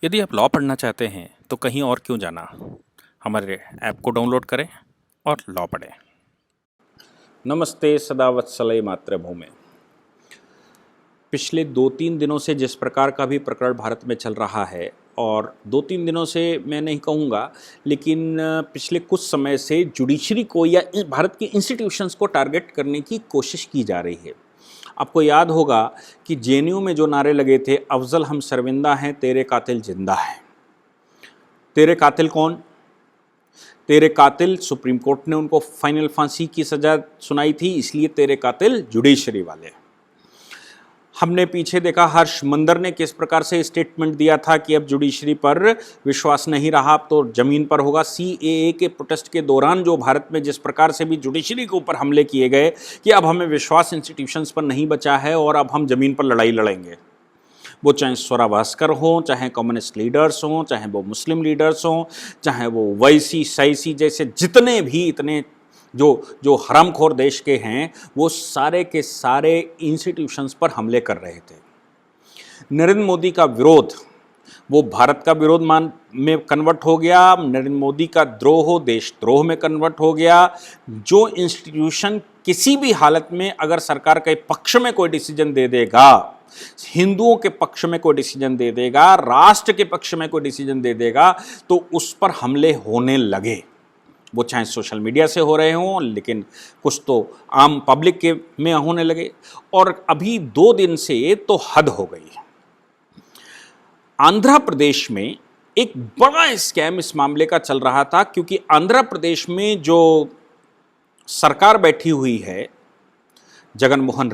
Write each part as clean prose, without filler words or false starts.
यदि आप लॉ पढ़ना चाहते हैं तो कहीं और क्यों जाना। हमारे ऐप को डाउनलोड करें और लॉ पढ़ें। नमस्ते सदावत्सले मातृभूमि। पिछले 2-3 दिनों से जिस प्रकार का भी प्रकरण भारत में चल रहा है, और 2-3 दिनों से मैं नहीं कहूँगा, लेकिन पिछले कुछ समय से जुडिशरी को या भारत के इंस्टीट्यूशंस को टारगेट करने की कोशिश की जा रही है। आपको याद होगा कि जेएनयू में जो नारे लगे थे, अफजल हम शर्मिंदा हैं, तेरे कातिल जिंदा हैं। तेरे कातिल कौन? तेरे कातिल सुप्रीम कोर्ट ने उनको फाइनल फांसी की सजा सुनाई थी, इसलिए तेरे कातिल जुडिशरी वाले। हमने पीछे देखा हर्ष मंदर ने किस प्रकार से स्टेटमेंट दिया था कि अब जुडिशरी पर विश्वास नहीं रहा, अब तो जमीन पर होगा। सीएए के प्रोटेस्ट के दौरान जो भारत में जिस प्रकार से भी जुडिशरी के ऊपर हमले किए गए कि अब हमें विश्वास इंस्टीट्यूशंस पर नहीं बचा है और अब हम जमीन पर लड़ाई लड़ेंगे। वो चाहे स्वरा भास्कर हों, चाहे कम्युनिस्ट लीडर्स हों, चाहे वो मुस्लिम लीडर्स हों, चाहे वो वैसी सैसी जैसे जितने भी इतने जो हरामखोर देश के हैं, वो सारे के सारे इंस्टीट्यूशंस पर हमले कर रहे थे। नरेंद्र मोदी का विरोध वो भारत का विरोध में कन्वर्ट हो गया, नरेंद्र मोदी का द्रोह देशद्रोह में कन्वर्ट हो गया। जो इंस्टीट्यूशन किसी भी हालत में अगर सरकार के पक्ष में कोई डिसीजन दे देगा, हिंदुओं के पक्ष में कोई डिसीजन दे देगा, राष्ट्र के पक्ष में कोई डिसीजन दे देगा, तो उस पर हमले होने लगे। वो चाहे सोशल मीडिया से हो रहे हों, लेकिन कुछ तो आम पब्लिक के में होने लगे। और अभी 2 दिन से तो हद हो गई। आंध्र प्रदेश में एक बड़ा स्कैम इस मामले का चल रहा था, क्योंकि आंध्र प्रदेश में जो सरकार बैठी हुई है जगनमोहन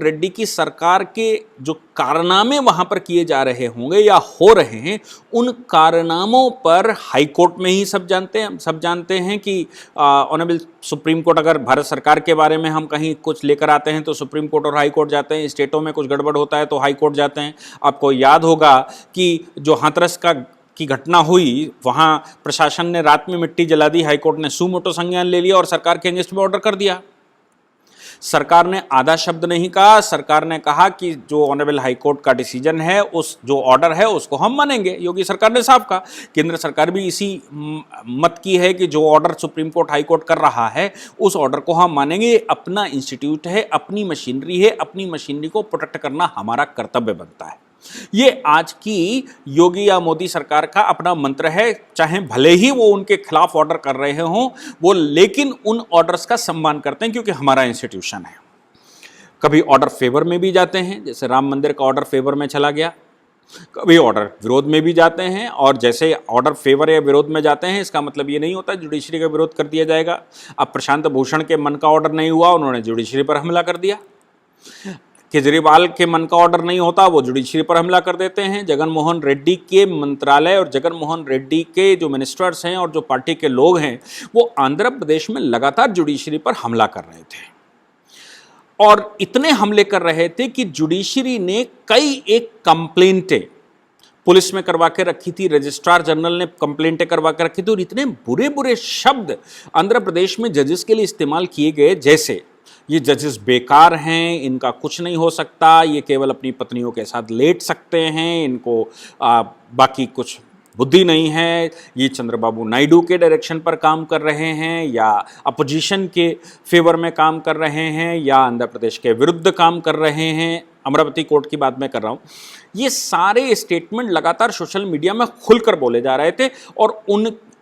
रेड्डी की सरकार के जो कारनामे वहां पर किए जा रहे होंगे या हो रहे हैं, उन कारनामों पर हाई कोर्ट में ही सब जानते हैं कि ऑनरेबल सुप्रीम कोर्ट, अगर भारत सरकार के बारे में हम कहीं कुछ लेकर आते हैं तो सुप्रीम कोर्ट और हाई कोर्ट जाते हैं, स्टेटों में कुछ गड़बड़ होता है तो हाई कोर्ट जाते हैं। आपको याद होगा कि जो हाथरस की घटना हुई, वहां प्रशासन ने रात में मिट्टी जला दी, हाईकोर्ट ने सुमोटो संज्ञान ले लिया और सरकार के अगेंस्ट में ऑर्डर कर दिया। सरकार ने आधा शब्द नहीं कहा, सरकार ने कहा कि जो ऑनरेबल हाई कोर्ट का डिसीजन है, उस जो ऑर्डर है उसको हम मानेंगे। योगी सरकार ने साफ कहा, केंद्र सरकार भी इसी मत की है कि जो order supreme court high court कर रहा है उस ऑर्डर को हम मानेंगे। अपना इंस्टीट्यूट है, अपनी मशीनरी है, अपनी मशीनरी को प्रोटेक्ट करना हमारा कर्तव्य बनता है। ये आज की योगी या मोदी सरकार का अपना मंत्र है, चाहे भले ही वो उनके खिलाफ ऑर्डर कर रहे हों, वो लेकिन उन ऑर्डर्स का सम्मान करते हैं क्योंकि हमारा इंस्टीट्यूशन है। कभी ऑर्डर फेवर में भी जाते हैं, जैसे राम मंदिर का ऑर्डर फेवर में चला गया, कभी ऑर्डर विरोध में भी जाते हैं। और जैसे ऑर्डर फेवर या विरोध में जाते हैं, इसका मतलब ये नहीं होता जुडिशरी का विरोध कर दिया जाएगा। अब प्रशांत भूषण के मन का ऑर्डर नहीं हुआ, उन्होंने जुडिशरी पर हमला कर दिया। केजरीवाल के मन का ऑर्डर नहीं होता, वो जुडिशरी पर हमला कर देते हैं। जगनमोहन रेड्डी के मंत्रालय और जगनमोहन रेड्डी के जो मिनिस्टर्स हैं और जो पार्टी के लोग हैं, वो आंध्र प्रदेश में लगातार जुडिशरी पर हमला कर रहे थे। और इतने हमले कर रहे थे कि जुडिशरी ने कई एक कंप्लेंटें पुलिस में करवा के रखी थी, रजिस्ट्रार जनरल ने कंप्लेंटें करवा के रखी थी, और इतने बुरे बुरे शब्द आंध्र प्रदेश में जजेस के लिए इस्तेमाल किए गए, जैसे ये जजेस बेकार हैं, इनका कुछ नहीं हो सकता, ये केवल अपनी पत्नियों के साथ लेट सकते हैं, इनको बाकी कुछ बुद्धि नहीं है, ये चंद्रबाबू नायडू के डायरेक्शन पर काम कर रहे हैं या अपोजिशन के फेवर में काम कर रहे हैं या आंध्र प्रदेश के विरुद्ध काम कर रहे हैं। अमरावती कोर्ट की बात मैं कर रहा हूँ। ये सारे स्टेटमेंट लगातार सोशल मीडिया में खुलकर बोले जा रहे थे, और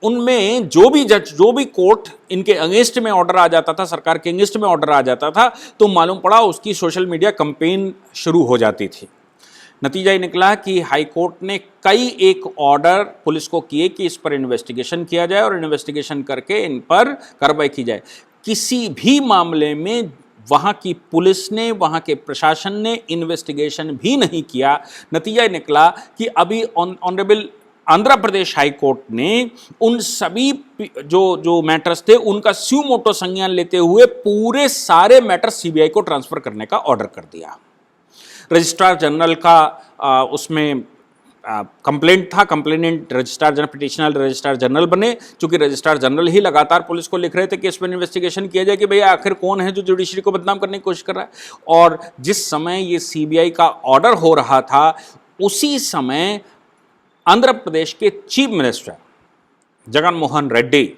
उनमें जो भी जज, जो भी कोर्ट इनके अगेंस्ट में ऑर्डर आ जाता था, सरकार के अगेंस्ट में ऑर्डर आ जाता था, तो मालूम पड़ा उसकी सोशल मीडिया कैंपेन शुरू हो जाती थी। नतीजा ये निकला कि हाई कोर्ट ने कई एक ऑर्डर पुलिस को किए कि इस पर इन्वेस्टिगेशन किया जाए और इन्वेस्टिगेशन करके इन पर कार्रवाई की जाए। किसी भी मामले में वहाँ की पुलिस ने, वहाँ के प्रशासन ने इन्वेस्टिगेशन भी नहीं किया। नतीजा निकला कि अभी honourable Andhra Pradesh high court ने उन सभी जो मैटर्स थे उनका सुमोटो संज्ञान लेते हुए पूरे सारे मैटर सीबीआई को ट्रांसफर करने का ऑर्डर कर दिया। रजिस्ट्रार जनरल का उसमें कंप्लेंट था, complainant registrar general, petitioner registrar general बने, चूंकि रजिस्ट्रार जनरल ही लगातार पुलिस को लिख रहे थे कि इस पर इन्वेस्टिगेशन किया जाए कि भैया आखिर कौन है जो जुडिशरी को बदनाम करने की कोशिश कर रहा है। और जिस समय ये सीबीआई का ऑर्डर हो रहा था, उसी समय आंध्र प्रदेश के चीफ मिनिस्टर जगन मोहन रेड्डी,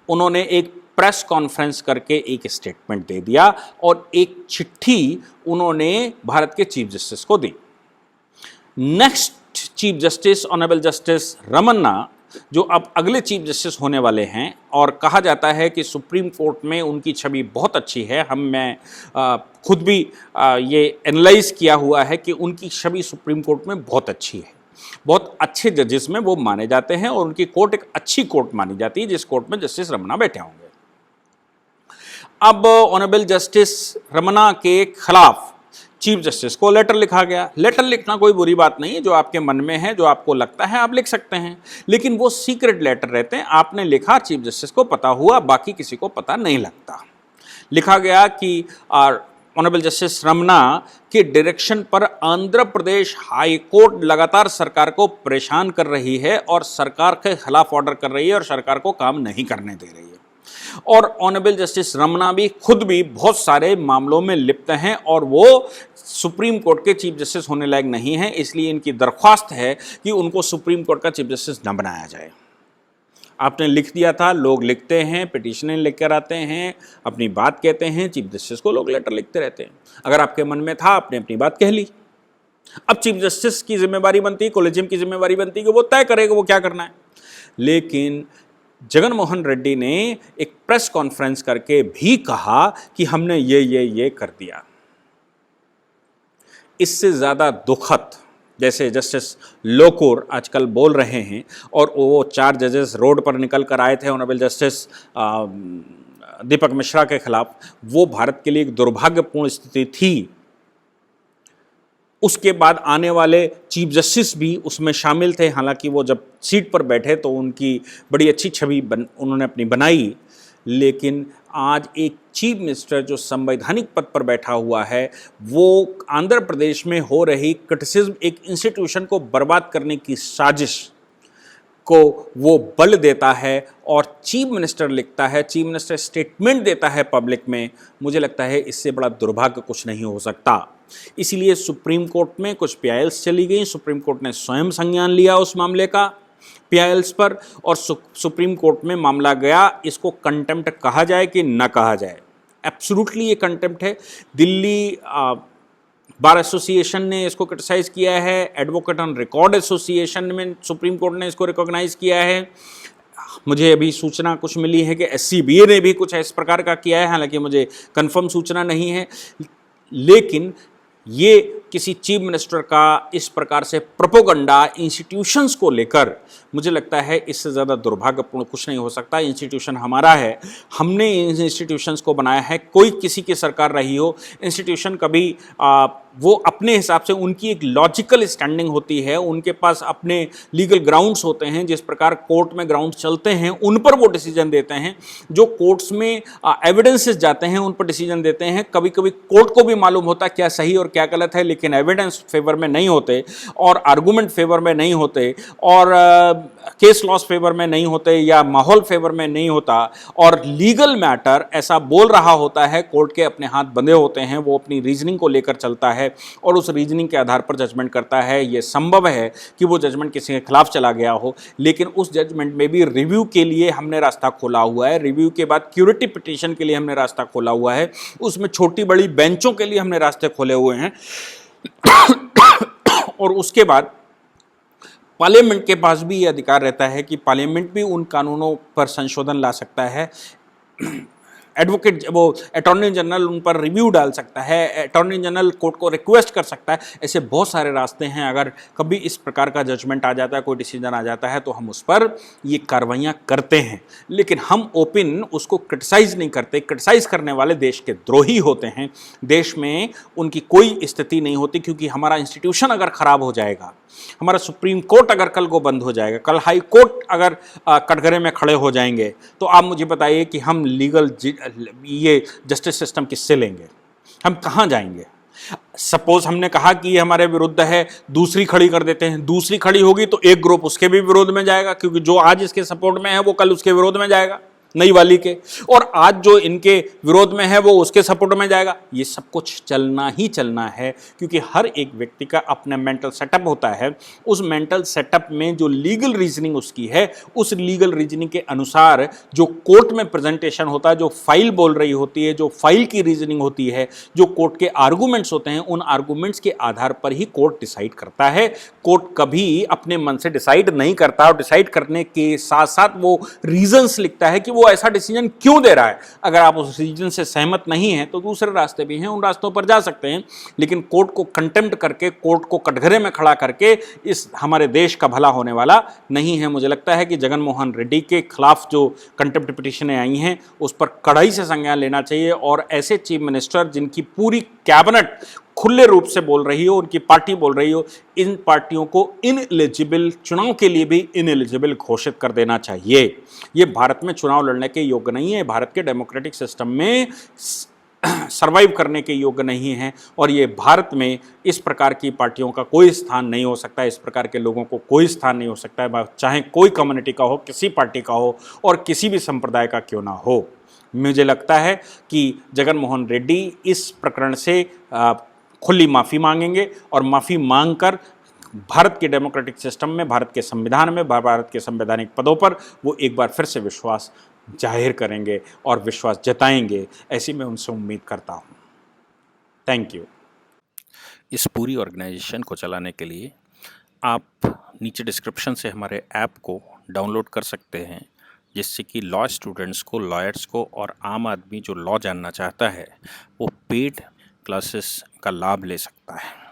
उन्होंने एक प्रेस कॉन्फ्रेंस करके एक स्टेटमेंट दे दिया और एक चिट्ठी उन्होंने भारत के चीफ जस्टिस को दी। Next chief justice honourable justice Ramana, जो अब अगले चीफ जस्टिस होने वाले हैं, और कहा जाता है कि सुप्रीम कोर्ट में उनकी छवि बहुत अच्छी है। मैं खुद भी ये एनालाइज किया हुआ है कि उनकी छवि सुप्रीम कोर्ट में बहुत अच्छी है, बहुत अच्छे जजेस में वो माने जाते हैं और उनकी कोर्ट एक अच्छी कोर्ट मानी जाती है, जिस कोर्ट में जस्टिस रमन्ना बैठे होंगे। अब ऑनरेबल जस्टिस रमन्ना के खिलाफ चीफ जस्टिस को लेटर लिखा गया। लेटर लिखना कोई बुरी बात नहीं है, जो आपके मन में है, जो आपको लगता है आप लिख सकते हैं, लेकिन वो सीक्रेट लेटर रहते हैं। आपने लिखा, चीफ जस्टिस को पता हुआ, बाकी किसी को पता नहीं लगता। लिखा गया कि ऑनरेबल जस्टिस रमन्ना के डायरेक्शन पर आंध्र प्रदेश हाई कोर्ट लगातार सरकार को परेशान कर रही है और सरकार के खिलाफ ऑर्डर कर रही है और सरकार को काम नहीं करने दे रही है। और ऑनरेबल जस्टिस रमन्ना भी खुद भी बहुत सारे मामलों में लिप्त हैं और वो सुप्रीम कोर्ट के चीफ जस्टिस होने लायक नहीं है, इसलिए इनकी दरख्वास्त है कि उनको सुप्रीम कोर्ट का चीफ जस्टिस न बनाया जाए। आपने लिख दिया था, लोग लिखते हैं, पिटीशनें लेकर आते हैं, अपनी बात कहते हैं, चीफ जस्टिस को लोग लेटर लिखते रहते हैं। अगर आपके मन में था, आपने अपनी बात कह ली। अब चीफ जस्टिस की जिम्मेवारी बनती है, कोलेजियम की जिम्मेवारी बनती है कि वो तय करेगा वो क्या करना है। लेकिन जगन मोहन रेड्डी ने एक प्रेस कॉन्फ्रेंस करके भी कहा कि हमने ये कर दिया। इससे ज़्यादा दुखद, जैसे जस्टिस लोकुर आजकल बोल रहे हैं, और वो 4 जजेस रोड पर निकल कर आए थे ऑनरेबल जस्टिस दीपक मिश्रा के खिलाफ, वो भारत के लिए एक दुर्भाग्यपूर्ण स्थिति थी। उसके बाद आने वाले चीफ जस्टिस भी उसमें शामिल थे। हालांकि वो जब सीट पर बैठे तो उनकी बड़ी अच्छी छवि उन्होंने अपनी बनाई, लेकिन आज एक चीफ मिनिस्टर जो संवैधानिक पद पर बैठा हुआ है, वो आंध्र प्रदेश में हो रही क्रिटिसिज्म, एक इंस्टीट्यूशन को बर्बाद करने की साजिश को वो बल देता है और चीफ मिनिस्टर लिखता है, चीफ मिनिस्टर स्टेटमेंट देता है पब्लिक में। मुझे लगता है इससे बड़ा दुर्भाग्य कुछ नहीं हो सकता। इसीलिए सुप्रीम कोर्ट में कुछ PILs चली गई। सुप्रीम कोर्ट ने स्वयं संज्ञान लिया उस मामले का PILs पर, और सुप्रीम कोर्ट में मामला गया। इसको कंटेम्प्ट कहा जाए कि ना कहा जाए, एब्सोल्युटली ये कंटेम्प्ट है। दिल्ली बार एसोसिएशन ने इसको क्रिटिसाइज किया है, एडवोकेट ऑन रिकॉर्ड एसोसिएशन में सुप्रीम कोर्ट ने इसको रिकॉग्नाइज किया है। मुझे अभी सूचना कुछ मिली है कि SCBA ने भी कुछ इस प्रकार का किया है, हालांकि मुझे कंफर्म सूचना नहीं है। लेकिन ये किसी चीफ मिनिस्टर का इस प्रकार से प्रोपोगंडा इंस्टीट्यूशंस को लेकर, मुझे लगता है इससे ज़्यादा दुर्भाग्यपूर्ण कुछ नहीं हो सकता। इंस्टीट्यूशन हमारा है, हमने इन इंस्टीट्यूशंस को बनाया है। कोई किसी की सरकार रही हो, इंस्टीट्यूशन कभी वो अपने हिसाब से, उनकी एक लॉजिकल स्टैंडिंग होती है, उनके पास अपने लीगल ग्राउंड्स होते हैं। जिस प्रकार कोर्ट में ग्राउंड्स चलते हैं उन पर वो डिसीजन देते हैं, जो कोर्ट्स में एविडेंसेस जाते हैं उन पर डिसीजन देते हैं। कभी कभी कोर्ट को भी मालूम होता है क्या सही और क्या गलत है, लेकिन एविडेंस फेवर में नहीं होते और आर्गूमेंट फेवर में नहीं होते और केस लॉस फेवर में नहीं होते या माहौल फेवर में नहीं होता, और लीगल मैटर ऐसा बोल रहा होता है, कोर्ट के अपने हाथ बंधे होते हैं, वो अपनी रीजनिंग को लेकर चलता है और उस रीजनिंग के आधार पर जजमेंट करता है। यह संभव है कि वो जजमेंट किसी के खिलाफ चला गया हो, लेकिन उस जजमेंट में भी रिव्यू के लिए हमने रास्ता खोला हुआ है। रिव्यू के बाद क्यूरेटिव पिटीशन के लिए हमने रास्ता खोला हुआ है, उसमें छोटी बड़ी बेंचों के लिए हमने रास्ते खोले हुए हैं। और उसके बाद पार्लियामेंट के पास भी ये अधिकार रहता है कि पार्लियामेंट भी उन कानूनों पर संशोधन ला सकता है। एडवोकेट, वो अटॉर्नी जनरल उन पर रिव्यू डाल सकता है, अटॉर्नी जनरल कोर्ट को रिक्वेस्ट कर सकता है। ऐसे बहुत सारे रास्ते हैं। अगर कभी इस प्रकार का जजमेंट आ जाता है, कोई डिसीजन आ जाता है, तो हम उस पर ये कार्रवाइयाँ करते हैं, लेकिन हम ओपन उसको क्रिटिसाइज नहीं करते। क्रिटिसाइज करने वाले देश के द्रोही होते हैं, देश में उनकी कोई स्थिति नहीं होती, क्योंकि हमारा इंस्टीट्यूशन अगर खराब हो जाएगा, हमारा सुप्रीम कोर्ट अगर कल को बंद हो जाएगा, कल हाई कोर्ट अगर कटघरे में खड़े हो जाएंगे, तो आप मुझे बताइए कि हम लीगल ये जस्टिस सिस्टम किससे लेंगे, हम कहाँ जाएंगे। सपोज हमने कहा कि ये हमारे विरुद्ध है, दूसरी खड़ी कर देते हैं, दूसरी खड़ी होगी तो एक ग्रुप उसके भी विरोध में जाएगा, क्योंकि जो आज इसके सपोर्ट में है वो कल उसके विरोध में जाएगा। नई वाली के, और आज जो इनके विरोध में है वो उसके सपोर्ट में जाएगा। ये सब कुछ चलना ही चलना है, क्योंकि हर एक व्यक्ति का अपना मेंटल सेटअप होता है। उस मेंटल सेटअप में जो लीगल रीजनिंग उसकी है, उस लीगल रीजनिंग के अनुसार जो कोर्ट में प्रेजेंटेशन होता है, जो फाइल बोल रही होती है, जो फाइल की रीजनिंग होती है, जो कोर्ट के आर्गूमेंट्स होते हैं, उन आर्गूमेंट्स के आधार पर ही कोर्ट डिसाइड करता है। कोर्ट कभी अपने मन से डिसाइड नहीं करता, और डिसाइड करने के साथ साथ वो रीजंस लिखता है कि वो ऐसा डिसीजन क्यों दे रहा है। अगर आप उस रीजन से सहमत नहीं हैं तो दूसरे रास्ते भी हैं, उन रास्तों पर जा सकते हैं, लेकिन कोर्ट को कंटेम्प्ट करके, कोर्ट को कटघरे में खड़ा करके इस हमारे देश का भला होने वाला नहीं है। मुझे लगता है कि जगन मोहन रेड्डी के खिलाफ जो कंटेम्प्ट पिटीशनें आई हैं उस पर कड़ाई से संज्ञान लेना चाहिए, और ऐसे चीफ मिनिस्टर जिनकी पूरी कैबिनेट खुले रूप से बोल रही हो, उनकी पार्टी बोल रही हो, इन पार्टियों को इनएलिजिबल, चुनाव के लिए भी इनएलिजिबल घोषित कर देना चाहिए। ये भारत में चुनाव लड़ने के योग्य नहीं है, भारत के डेमोक्रेटिक सिस्टम में सर्वाइव करने के योग्य नहीं है, और ये भारत में इस प्रकार की पार्टियों का कोई स्थान नहीं हो सकता, इस प्रकार के लोगों को कोई स्थान नहीं हो सकता है, चाहे कोई कम्युनिटी का हो, किसी पार्टी का हो, और किसी भी संप्रदाय का क्यों ना हो। मुझे लगता है कि जगन मोहन रेड्डी इस प्रकरण से खुली माफ़ी मांगेंगे, और माफ़ी मांगकर भारत के डेमोक्रेटिक सिस्टम में, भारत के संविधान में, भारत के संवैधानिक पदों पर वो एक बार फिर से विश्वास जाहिर करेंगे और विश्वास जताएंगे, ऐसी मैं उनसे उम्मीद करता हूँ। Thank you. इस पूरी ऑर्गेनाइजेशन को चलाने के लिए आप नीचे डिस्क्रिप्शन से हमारे ऐप को डाउनलोड कर सकते हैं, जिससे कि लॉ स्टूडेंट्स को, लॉयर्स को और आम आदमी जो लॉ जानना चाहता है वो पेड क्लासेस का लाभ ले सकता है।